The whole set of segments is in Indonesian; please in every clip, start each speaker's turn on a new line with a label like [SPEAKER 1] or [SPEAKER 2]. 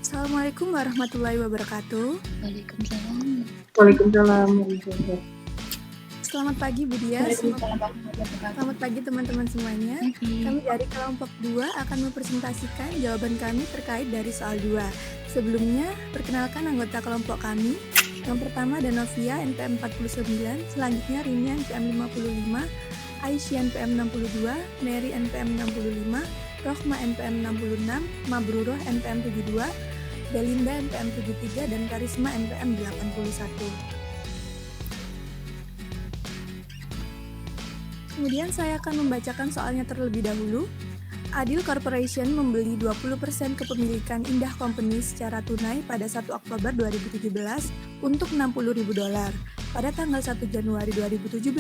[SPEAKER 1] Assalamualaikum warahmatullahi wabarakatuh.
[SPEAKER 2] Waalaikumsalam.
[SPEAKER 3] Waalaikumsalam.
[SPEAKER 1] Selamat pagi Bu Dia.
[SPEAKER 2] Waalaikumsalam warahmatullahi wabarakatuh.
[SPEAKER 1] Selamat pagi teman-teman semuanya.
[SPEAKER 2] Pagi.
[SPEAKER 1] Kami dari kelompok 2 akan mempresentasikan jawaban kami terkait dari soal 2. Sebelumnya, perkenalkan anggota kelompok kami. Yang pertama Danovia NPM 49, selanjutnya Rini NPM 55, Aisyan NPM 62, Mary NPM 65, Rohma NPM 66, Mabruroh NPM 72, Belinda NPM 73, dan Karisma NPM 81. Kemudian saya akan membacakan soalnya terlebih dahulu. Adil Corporation membeli 20% kepemilikan Indah Company secara tunai pada 1 Oktober 2017 untuk $60.000. Pada tanggal 1 Januari 2017,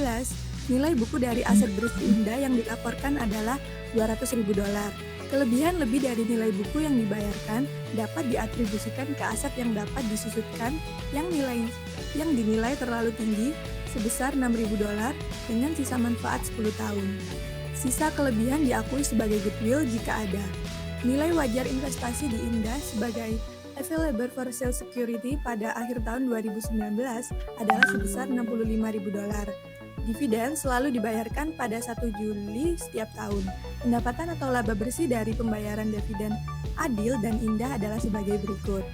[SPEAKER 1] nilai buku dari aset bersih Indah yang dilaporkan adalah $200.000. Kelebihan lebih dari nilai buku yang dibayarkan dapat diatribusikan ke aset yang dapat disusutkan yang dinilai terlalu tinggi sebesar $6.000 dengan sisa manfaat 10 tahun. Sisa kelebihan diakui sebagai goodwill jika ada. Nilai wajar investasi di Indah sebagai available for sale security pada akhir tahun 2019 adalah sebesar $65.000. Dividen selalu dibayarkan pada 1 Juli setiap tahun. Pendapatan atau laba bersih dari pembayaran dividen Adil dan Indah adalah sebagai berikut.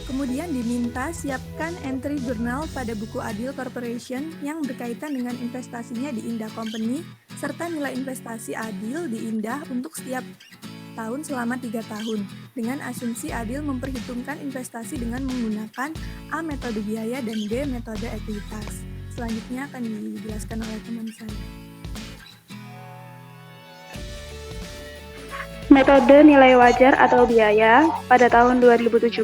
[SPEAKER 1] Kemudian diminta siapkan entry jurnal pada buku Adil Corporation yang berkaitan dengan investasinya di Indah Company serta nilai investasi Adil di Indah untuk setiap tahun selama 3 tahun dengan asumsi Adil memperhitungkan investasi dengan menggunakan A. metode biaya dan B. metode ekuitas. Selanjutnya akan dijelaskan oleh teman saya.
[SPEAKER 3] Metode nilai wajar atau biaya pada tahun 2017,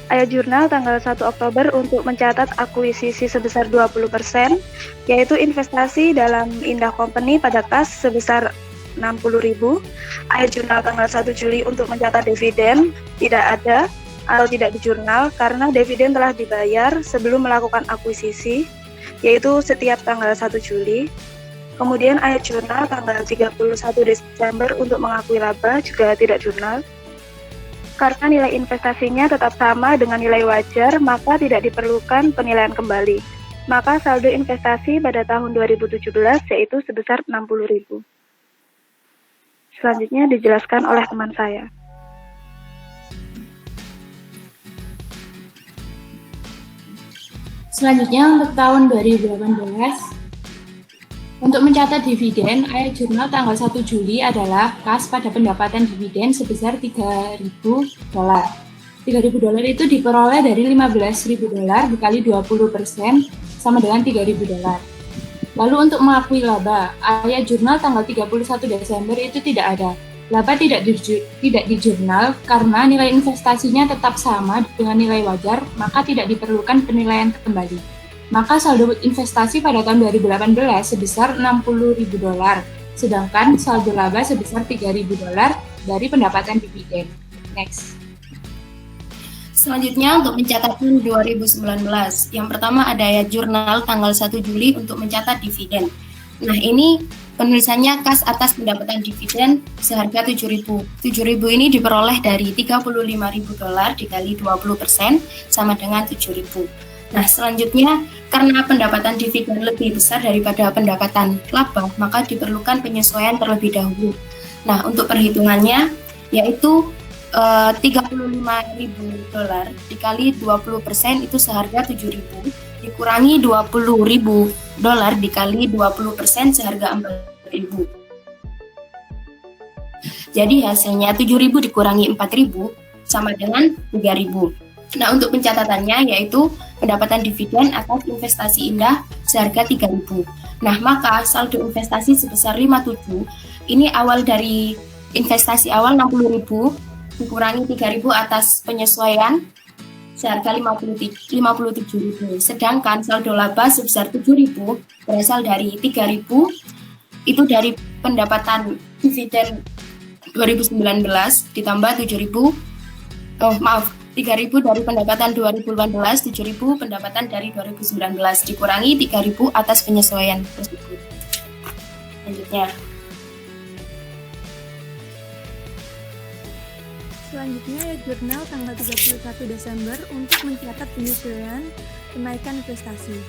[SPEAKER 3] ayat jurnal tanggal 1 Oktober untuk mencatat akuisisi sebesar 20%, yaitu investasi dalam Indah Company pada kas sebesar $60.000. Ayat jurnal tanggal 1 Juli untuk mencatat dividen tidak ada atau tidak di jurnal karena dividen telah dibayar sebelum melakukan akuisisi, yaitu setiap tanggal 1 Juli. Kemudian ayat jurnal tanggal 31 Desember untuk mengakui laba juga tidak jurnal. Karena nilai investasinya tetap sama dengan nilai wajar, maka tidak diperlukan penilaian kembali. Maka saldo investasi pada tahun 2017 yaitu sebesar $60.000. Selanjutnya dijelaskan oleh teman saya.
[SPEAKER 2] Selanjutnya untuk tahun 2018, untuk mencatat dividen, ayat jurnal tanggal 1 Juli adalah kas pada pendapatan dividen sebesar $3.000. $3.000 itu diperoleh dari $15.000 dikali 20% sama dengan $3.000. Lalu untuk mengakui laba, ayat jurnal tanggal 31 Desember itu tidak ada. Laba tidak di jurnal karena nilai investasinya tetap sama dengan nilai wajar, maka tidak diperlukan penilaian kembali. Maka saldo investasi pada tahun 2018 sebesar $60.000, sedangkan saldo laba sebesar $3.000 dari pendapatan dividen. Next.
[SPEAKER 4] Selanjutnya untuk mencatat tahun 2019, yang pertama ada ayat jurnal tanggal 1 Juli untuk mencatat dividen. Nah ini penulisannya kas atas pendapatan dividen seharga $7.000. $7.000 ini diperoleh dari $35.000 dikali 20% sama dengan $7.000. Nah selanjutnya karena pendapatan dividen lebih besar daripada pendapatan laba, maka diperlukan penyesuaian terlebih dahulu. Nah untuk perhitungannya yaitu $35.000 dikali 20% itu seharga $7.000 dikurangi $20.000 dikali 20% seharga $4.000. Jadi hasilnya $7.000 dikurangi $4.000 sama dengan $3.000. Nah untuk pencatatannya yaitu pendapatan dividen atas investasi Indah seharga $3.000. Nah maka saldo investasi sebesar 57 ini awal dari investasi awal $60.000 dikurangi $3.000 atas penyesuaian seharga $57.000. Sedangkan saldo laba sebesar $7.000 berasal dari $3.000 itu dari pendapatan dividen 2019 ditambah $3.000 dari pendapatan 2018, $7.000 pendapatan dari 2019 dikurangi $3.000 atas penyesuaian tersebut. Selanjutnya
[SPEAKER 1] Selanjutnya ya jurnal tanggal 31 Desember untuk mencatat penyesuaian kenaikan investasi.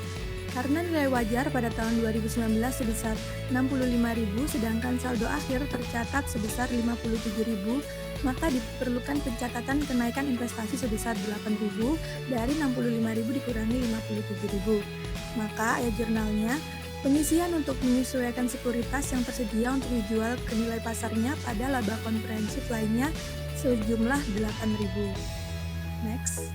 [SPEAKER 1] Karena nilai wajar pada tahun 2019 sebesar 65.000 sedangkan saldo akhir tercatat sebesar 57.000, maka diperlukan pencatatan kenaikan investasi sebesar 8.000 dari 65.000 dikurangi 57.000. Maka ayat jurnalnya pengisian untuk menyesuaikan sekuritas yang tersedia untuk dijual ke nilai pasarnya pada laba komprehensif lainnya sejumlah 8.000. Next.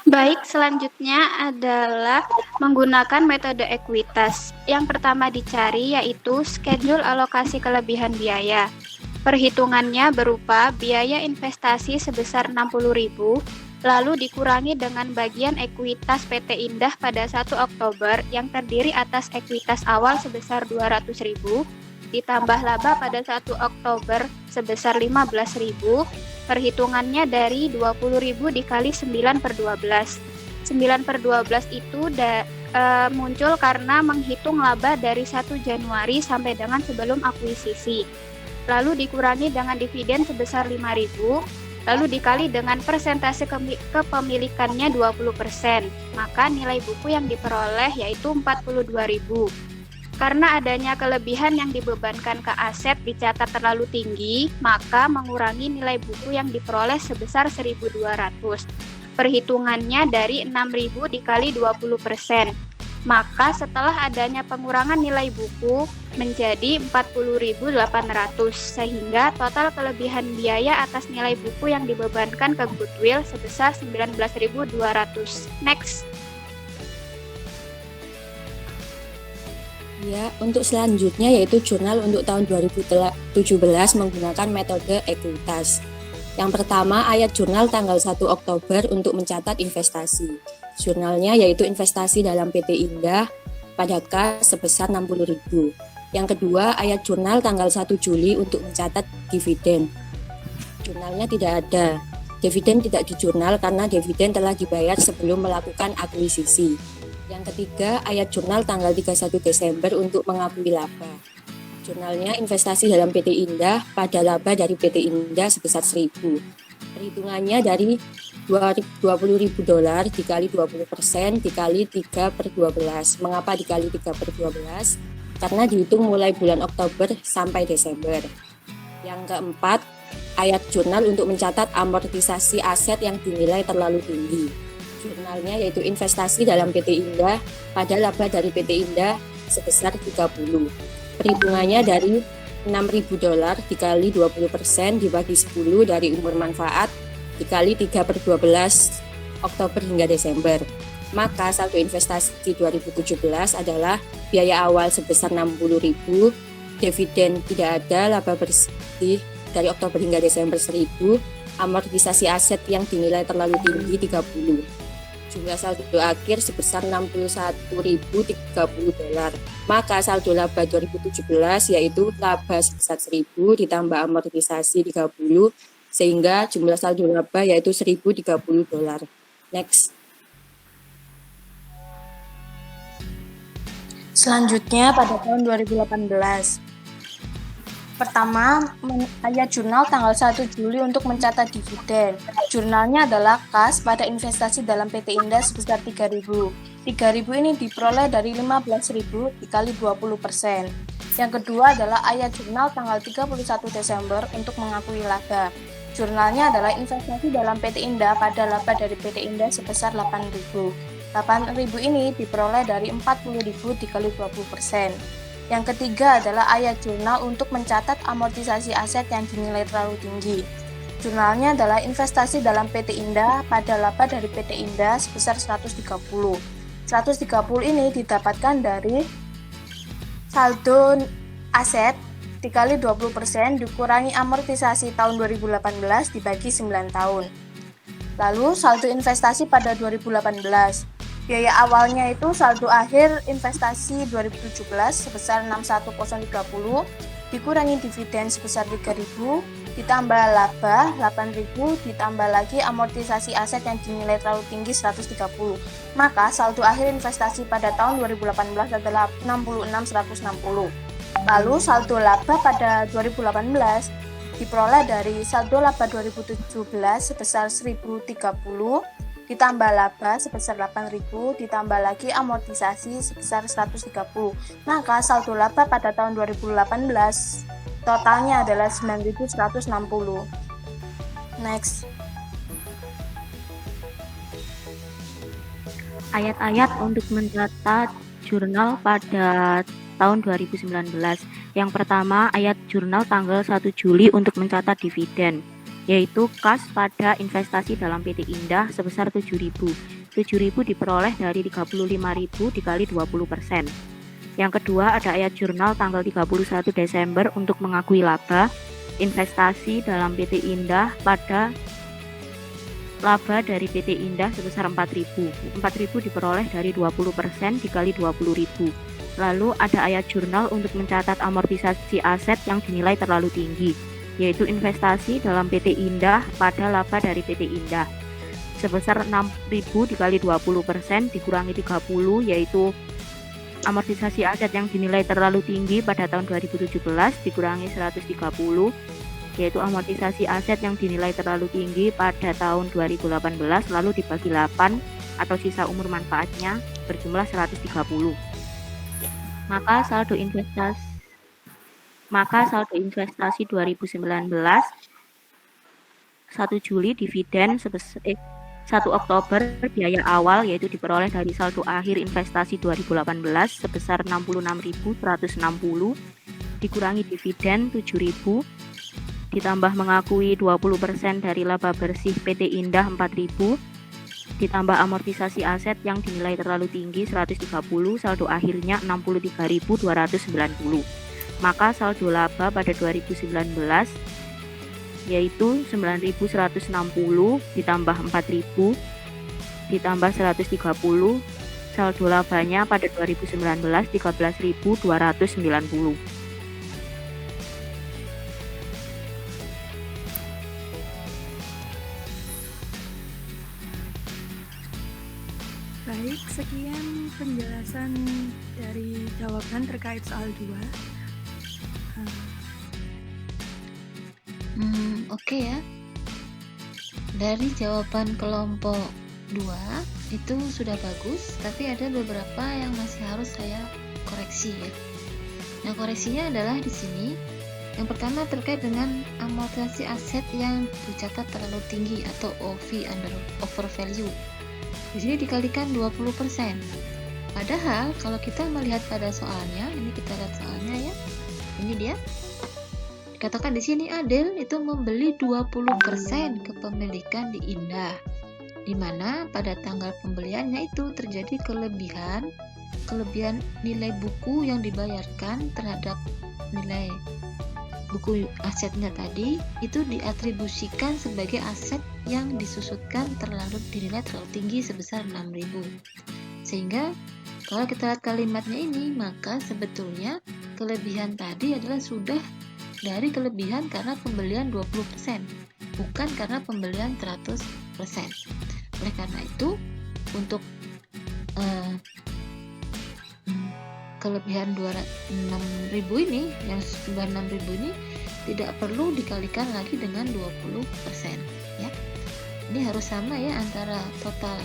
[SPEAKER 3] Baik, selanjutnya adalah menggunakan metode ekuitas. Yang pertama dicari yaitu schedule alokasi kelebihan biaya. Perhitungannya berupa biaya investasi sebesar 60.000, lalu dikurangi dengan bagian ekuitas PT Indah pada 1 Oktober yang terdiri atas ekuitas awal sebesar 200.000, ditambah laba pada 1 Oktober sebesar 15.000, perhitungannya dari 20.000 dikali 9/12. 9/12 itu muncul karena menghitung laba dari 1 Januari sampai dengan sebelum akuisisi. Lalu dikurangi dengan dividen sebesar 5.000, lalu dikali dengan persentase kepemilikannya 20%. Maka nilai buku yang diperoleh yaitu 42.000. Karena adanya kelebihan yang dibebankan ke aset dicatat terlalu tinggi, maka mengurangi nilai buku yang diperoleh sebesar 1.200. Perhitungannya dari 6.000 dikali 20%. Maka setelah adanya pengurangan nilai buku menjadi 40.800, sehingga total kelebihan biaya atas nilai buku yang dibebankan ke goodwill sebesar 19.200. Next.
[SPEAKER 5] Ya, untuk selanjutnya yaitu jurnal untuk tahun 2017 menggunakan metode ekuitas. Yang pertama, ayat jurnal tanggal 1 Oktober untuk mencatat investasi. Jurnalnya yaitu investasi dalam PT Indah pada kas sebesar 60.000. Yang kedua, ayat jurnal tanggal 1 Juli untuk mencatat dividen. Jurnalnya tidak ada. Dividen tidak dijurnal karena dividen telah dibayar sebelum melakukan akuisisi. Yang ketiga, ayat jurnal tanggal 31 Desember untuk mengakui laba. Jurnalnya investasi dalam PT Indah pada laba dari PT Indah sebesar 1.000. Perhitungannya dari $20.000 dikali 20% dikali 3/12. Mengapa dikali 3/12? Karena dihitung mulai bulan Oktober sampai Desember. Yang keempat, ayat jurnal untuk mencatat amortisasi aset yang dinilai terlalu tinggi. Jurnalnya yaitu investasi dalam PT Indah pada laba dari PT Indah sebesar 30. Perhitungannya dari $6.000 dikali 20% dibagi 10 dari umur manfaat dikali 3/12 Oktober hingga Desember. Maka saldo investasi 2017 adalah biaya awal sebesar 60.000, dividen tidak ada, laba bersih dari Oktober hingga Desember 1.000, amortisasi aset yang dinilai terlalu tinggi 30. Jumlah saldo akhir sebesar $61.030. Maka saldo laba 2017 yaitu laba sebesar 1.000 ditambah amortisasi 30 sehingga jumlah saldo laba yaitu $1.030. Next.
[SPEAKER 6] Selanjutnya pada tahun 2018. Pertama, ayat jurnal tanggal 1 Juli untuk mencatat dividen. Jurnalnya adalah kas pada investasi dalam PT Indah sebesar 3.000. 3.000 ini diperoleh dari 15.000 dikali 20%. Yang kedua adalah ayat jurnal tanggal 31 Desember untuk mengakui laba. Jurnalnya adalah investasi dalam PT Indah pada laba dari PT Indah sebesar 8.000. 8.000 ini diperoleh dari 40.000 dikali 20%. Yang ketiga adalah ayat jurnal untuk mencatat amortisasi aset yang dinilai terlalu tinggi. Jurnalnya adalah investasi dalam PT Indah pada laba dari PT Indah sebesar 130. 130 ini didapatkan dari saldo aset dikali 20% dikurangi amortisasi tahun 2018 dibagi 9 tahun. Lalu saldo investasi pada 2018. Biaya awalnya itu saldo akhir investasi 2017 sebesar 61.030 dikurangi dividen sebesar 3.000 ditambah laba 8.000 ditambah lagi amortisasi aset yang dinilai terlalu tinggi 130. Maka saldo akhir investasi pada tahun 2018 adalah 66.160. Lalu saldo laba pada 2018 diperoleh dari saldo laba 2017 sebesar 1.030, ditambah laba sebesar 8.000, ditambah lagi amortisasi sebesar 130. Maka saldo laba pada tahun 2018 totalnya adalah 9.160. Next.
[SPEAKER 7] Ayat-ayat untuk mencatat jurnal pada tahun 2019. Yang pertama, ayat jurnal tanggal 1 Juli untuk mencatat dividen, yaitu kas pada investasi dalam PT Indah sebesar 7.000. 7.000 diperoleh dari 35.000 dikali 20%. Yang kedua, ada ayat jurnal tanggal 31 Desember untuk mengakui laba investasi dalam PT Indah pada laba dari PT Indah sebesar 4.000. 4.000 diperoleh dari 20% dikali 20.000. Lalu ada ayat jurnal untuk mencatat amortisasi aset yang dinilai terlalu tinggi, yaitu investasi dalam PT Indah pada laba dari PT Indah sebesar 6.000 dikali 20% dikurangi 30, yaitu amortisasi aset yang dinilai terlalu tinggi pada tahun 2017 dikurangi 130, yaitu amortisasi aset yang dinilai terlalu tinggi pada tahun 2018 lalu dibagi 8 atau sisa umur manfaatnya berjumlah 130. Maka saldo investasi 2019 1 Juli dividen sebesar 1 Oktober biaya awal yaitu diperoleh dari saldo akhir investasi 2018 sebesar 66.160 dikurangi dividen 7.000 ditambah mengakui 20% dari laba bersih PT Indah 4.000 ditambah amortisasi aset yang dinilai terlalu tinggi 130, saldo akhirnya 63.290. Maka saldo laba pada 2019 yaitu 9.160 ditambah 4.000 ditambah 130, saldo labanya pada 2019 13.290.
[SPEAKER 1] Baik, sekian penjelasan dari jawaban terkait soal 2.
[SPEAKER 8] Oke ya. Dari jawaban kelompok 2 itu sudah bagus, tapi ada beberapa yang masih harus saya koreksi ya. Nah, koreksinya adalah di sini. Yang pertama terkait dengan amortisasi aset yang dicatat terlalu tinggi atau OV over value. Di sini dikalikan 20%. Padahal kalau kita melihat pada soalnya, ini kita lihat soalnya ya. Ini dia. Dikatakan di sini Adel itu membeli 20% kepemilikan di Indah. Di mana pada tanggal pembeliannya itu terjadi kelebihan nilai buku yang dibayarkan terhadap nilai buku asetnya tadi itu diatribusikan sebagai aset yang disusutkan dinilai terlalu tinggi sebesar 6.000. Sehingga kalau kita lihat kalimatnya ini, maka sebetulnya kelebihan tadi adalah sudah dari kelebihan karena pembelian 20%, bukan karena pembelian 100%. Oleh karena itu, untuk kelebihan 6.000 ini, yang jumlah 6.000 ini tidak perlu dikalikan lagi dengan 20% ya. Ini harus sama ya antara total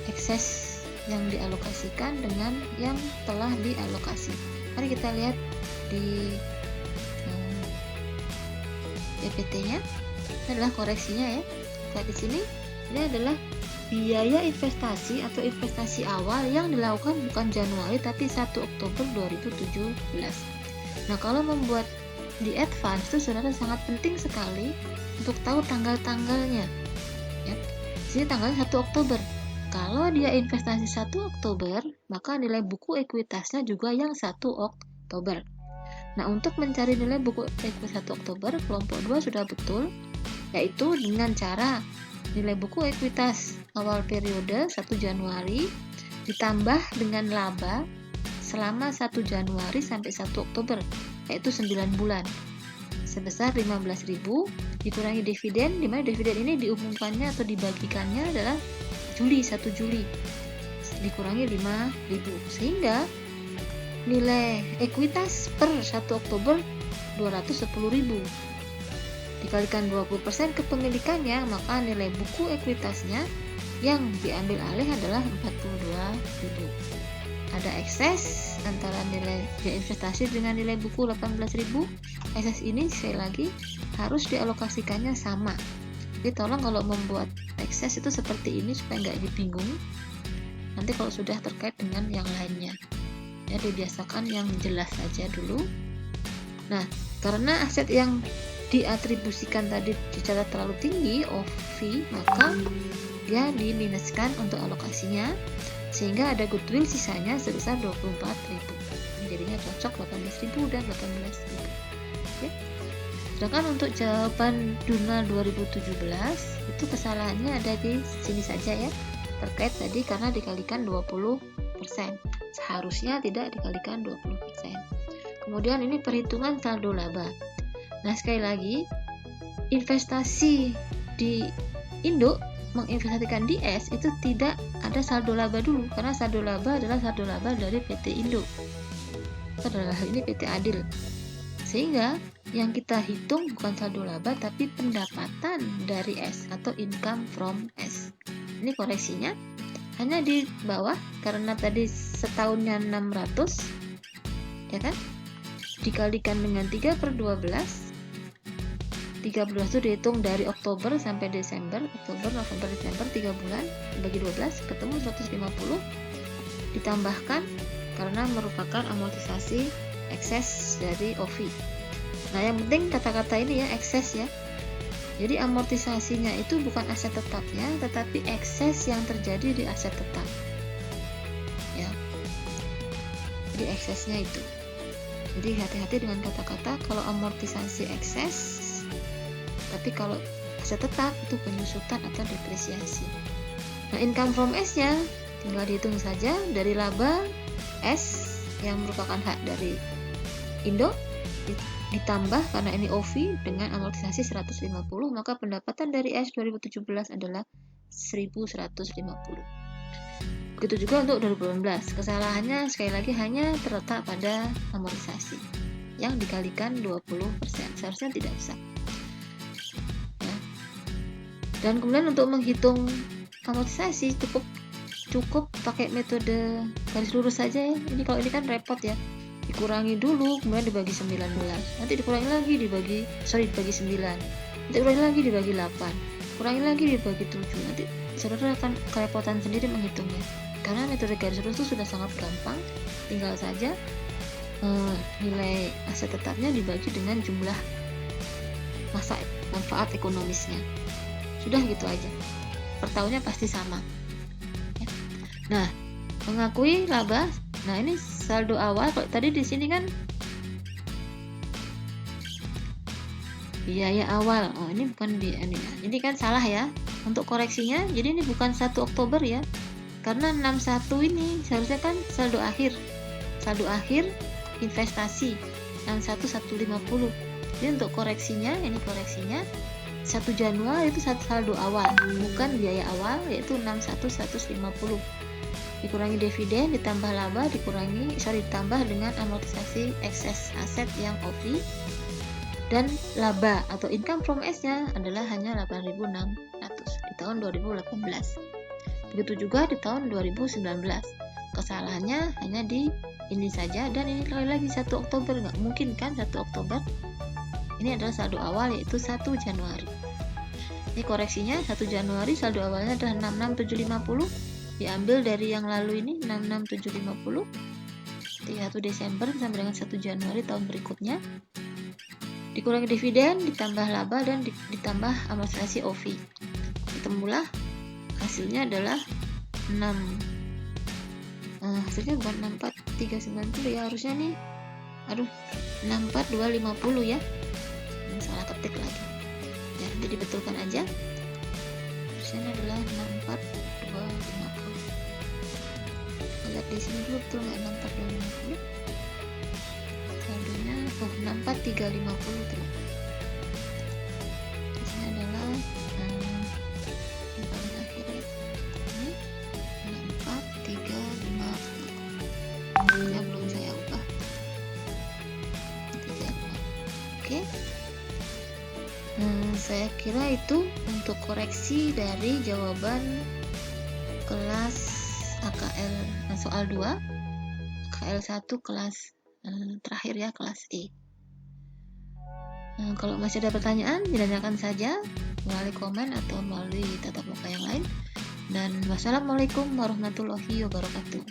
[SPEAKER 8] ekses yang dialokasikan dengan yang telah dialokasi. Mari kita lihat di PPT-nya. Ini adalah koreksinya ya. Lihat di sini, ini adalah biaya investasi atau investasi awal yang dilakukan bukan Januari tapi 1 Oktober 2017. Nah, kalau membuat di advance itu saudara sangat penting sekali untuk tahu tanggal-tanggalnya ya. Jadi tanggal 1 Oktober. Kalau dia investasi 1 Oktober, maka nilai buku ekuitasnya juga yang 1 Oktober. Nah, untuk mencari nilai buku ekuitas 1 Oktober, kelompok 2 sudah betul, yaitu dengan cara nilai buku ekuitas awal periode 1 Januari ditambah dengan laba selama 1 Januari sampai 1 Oktober, yaitu 9 bulan, sebesar 15.000 dikurangi dividen, di mana dividen ini diumumkannya atau dibagikannya adalah Juli, 1 Juli, dikurangi 5.000, sehingga nilai ekuitas per 1 Oktober 210.000. Dikalikan 20% kepemilikannya, maka nilai buku ekuitasnya yang diambil alih adalah 42.000. Ada ekses antara nilai investasi dengan nilai buku 18.000. Ekses ini sekali lagi harus dialokasikannya sama. Jadi tolong kalau membuat ekses itu seperti ini supaya nggak dibingung nanti kalau sudah terkait dengan yang lainnya. Ya, dibiasakan yang jelas saja dulu. Nah, karena aset yang diatribusikan tadi dicatat terlalu tinggi OV, maka dia diminuskan untuk alokasinya sehingga ada goodwill sisanya sebesar 24.000. Jadinya cocok 18.000 dan 18.000. Oke. Sedangkan untuk jawaban jurnal 2017 itu kesalahannya ada di sini saja ya, terkait tadi karena dikalikan 20%. Seharusnya tidak dikalikan 20%. Kemudian ini perhitungan saldo laba. Nah, sekali lagi investasi di Indo menginvestasikan di S itu tidak ada saldo laba dulu, karena saldo laba adalah saldo laba dari PT Indo. Adalah hal ini PT Adil. Sehingga yang kita hitung bukan saldo laba tapi pendapatan dari S atau income from S. Ini koreksinya hanya di bawah karena tadi setahunnya 600 ya kan, dikalikan dengan 3/12. 13 itu dihitung dari Oktober sampai Desember, Oktober, November, Desember 3 bulan, bagi 12 ketemu 150, ditambahkan karena merupakan amortisasi ekses dari OV. Nah, yang penting kata-kata ini ya, ekses ya. Jadi amortisasinya itu bukan aset tetapnya, tetapi ekses yang terjadi di aset tetap. Ya. Jadi eksesnya itu. Jadi hati-hati dengan kata-kata kalau amortisasi ekses, tapi kalau aset tetap itu penyusutan atau depresiasi. Nah, income from S-nya tinggal dihitung saja dari laba S yang merupakan hak dari Indo ditambah karena ini OV dengan amortisasi 150, maka pendapatan dari S 2017 adalah 1.150. Begitu juga untuk 2018. Kesalahannya sekali lagi hanya terletak pada amortisasi yang dikalikan 20%. Seharusnya tidak bisa. Ya. Dan kemudian untuk menghitung amortisasi cukup pakai metode garis lurus saja ya. Ini kalau ini kan repot ya. Dikurangi dulu, kemudian dibagi 19, nanti dikurangi lagi dibagi 9, nanti dikurangi lagi dibagi 8, kurangi lagi dibagi 7, nanti saudara akan kerepotan sendiri menghitungnya. Karena metode garis lurus itu sudah sangat gampang, tinggal saja nilai aset tetapnya dibagi dengan jumlah masa manfaat ekonomisnya. Sudah gitu aja, per tahunnya pasti sama ya. Nah, mengakui laba. Nah, ini saldo awal. Kalau tadi di sini kan biaya awal. Oh, ini bukan biaya ini. Ini kan salah ya. Untuk koreksinya, jadi ini bukan 1 Oktober ya. Karena 61 ini seharusnya kan saldo akhir. Saldo akhir investasi 61.150. Jadi untuk koreksinya, ini koreksinya 1 Januari itu saldo awal, bukan biaya awal yaitu 61.150. Dikurangi dividen, ditambah laba, ditambah dengan amortisasi ekses aset yang OV, dan laba atau income from S-nya adalah hanya 8.600 di tahun 2018. Begitu juga di tahun 2019. Kesalahannya hanya di ini saja, dan ini sekali lagi 1 Oktober, nggak mungkin kan 1 Oktober. Ini adalah saldo awal yaitu 1 Januari. Ini koreksinya 1 Januari saldo awalnya adalah 66.750. Diambil dari yang lalu ini 66.750, 31 Desember sampai dengan 1 Januari tahun berikutnya, dikurangi dividen, ditambah laba, dan ditambah amortisasi OV. Ketemulah hasilnya adalah 6 hasilnya bukan 64.390 ya, harusnya nih 64.250 ya, ini salah ketik lagi ya, jadi betulkan aja, harusnya adalah 64.250. Lihat di sini dulu betul nggak 64.250, saldonya 64.350 tuh. Di sini adalah yang paling akhir ya, ini 64.350 ya, belum saya ubah. Oke. Saya kira itu untuk koreksi dari jawaban kelas AKL soal 2, AKL 1 kelas terakhir ya, kelas E. Kalau masih ada pertanyaan, ditanyakan saja melalui komen atau melalui tatap muka yang lain. Dan wassalamualaikum warahmatullahi wabarakatuh.